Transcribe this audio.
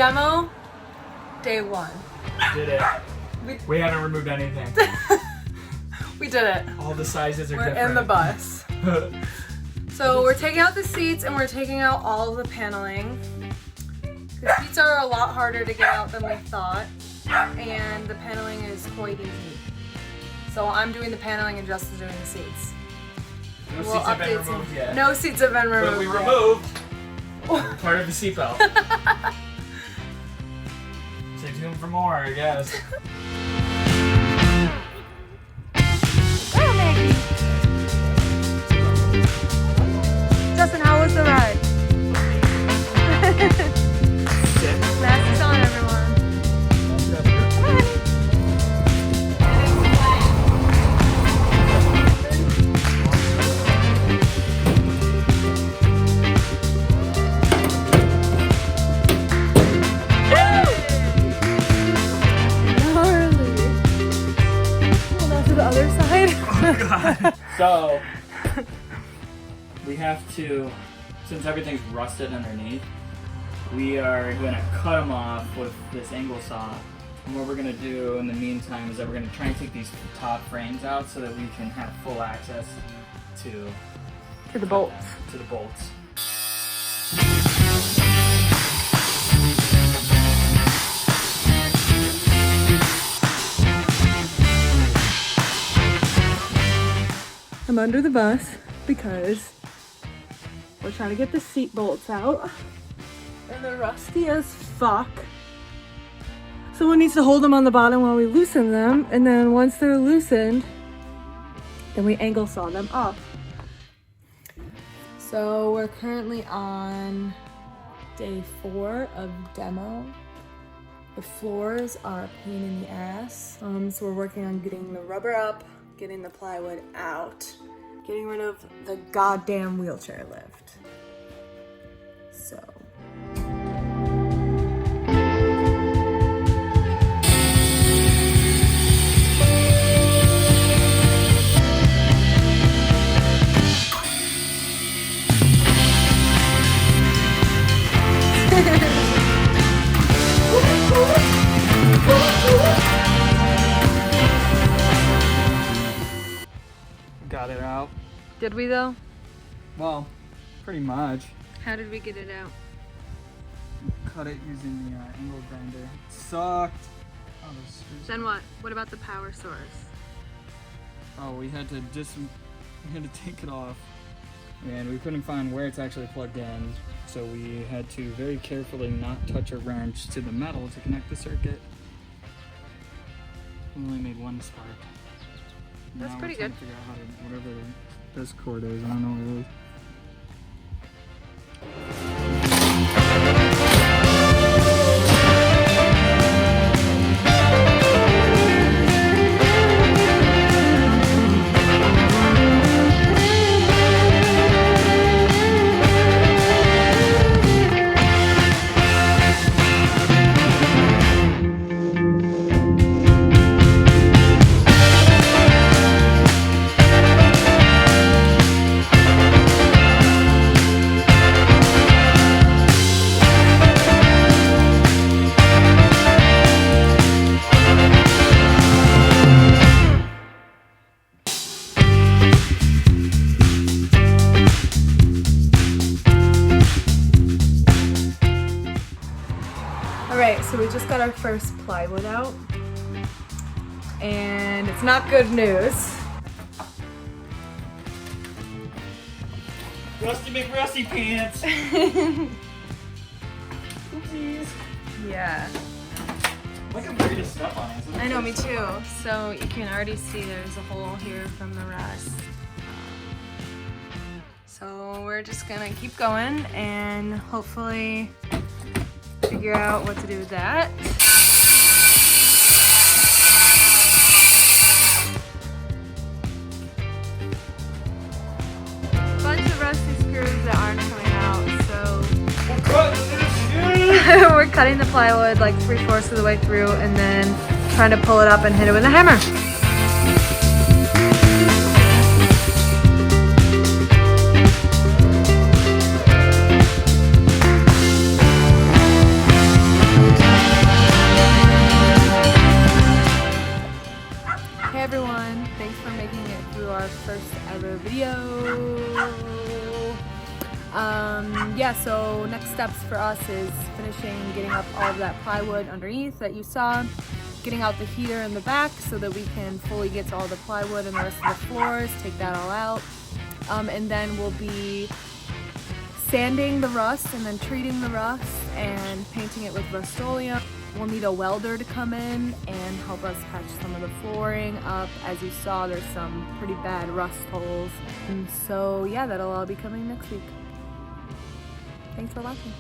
Demo, day 1. Did it. We haven't removed anything. We did it. All the sizes are We're different. in the bus. So we're taking out the seats and we're taking out all of the paneling. The seats are a lot harder to get out than we thought, and the paneling is quite easy. So I'm doing the paneling and Justin's doing the seats. No seats have been removed yet. No seats have been removed. But we removed part of the seatbelt. Stay tuned for more, I guess. Justin, how was the ride? Masks on, everyone. So, we have to, since everything's rusted underneath, we are going to cut them off with this angle saw. And what we're going to do in the meantime is that we're going to try and take these top frames out so that we can have full access to the bolts. To the bolts. I'm under the bus because we're trying to get the seat bolts out and they're rusty as fuck. Someone needs to hold them on the bottom while we loosen them, and then once they're loosened, then we angle saw them off. So we're currently on day 4 of demo. The floors are a pain in the ass. So we're working on getting the rubber up, getting the plywood out, getting rid of the goddamn wheelchair lift. So. Got it out. Did we though? Well, pretty much. How did we get it out? Cut it using the angle grinder. Sucked. Oh, those screws. Then what? What about the power source? Oh, we had to take it off, and we couldn't find where it's actually plugged in, so we had to very carefully not touch a wrench to the metal to connect the circuit. We only made one spark. That's now pretty we're trying good. to figure out how to, whatever this cord is, I don't know what it is. Alright, so we just got our first plywood out, and it's not good news. Rusty McRusty pants! Oopsies. Yeah. Like I'm ready to step on it. I know, me too. So you can already see there's a hole here from the rust. So we're just gonna keep going and hopefully figure out what to do with that. Bunch of rusty screws that aren't coming out, so we're cutting the plywood like 3/4 of the way through and then trying to pull it up and hit it with a hammer. Yeah, so next steps for us is finishing getting up all of that plywood underneath that you saw, getting out the heater in the back so that we can fully get to all the plywood and the rest of the floors, take that all out. And then we'll be sanding the rust and then treating the rust and painting it with Rustoleum. We'll need a welder to come in and help us patch some of the flooring up. As you saw, there's some pretty bad rust holes. And so yeah, that'll all be coming next week. Thanks for watching.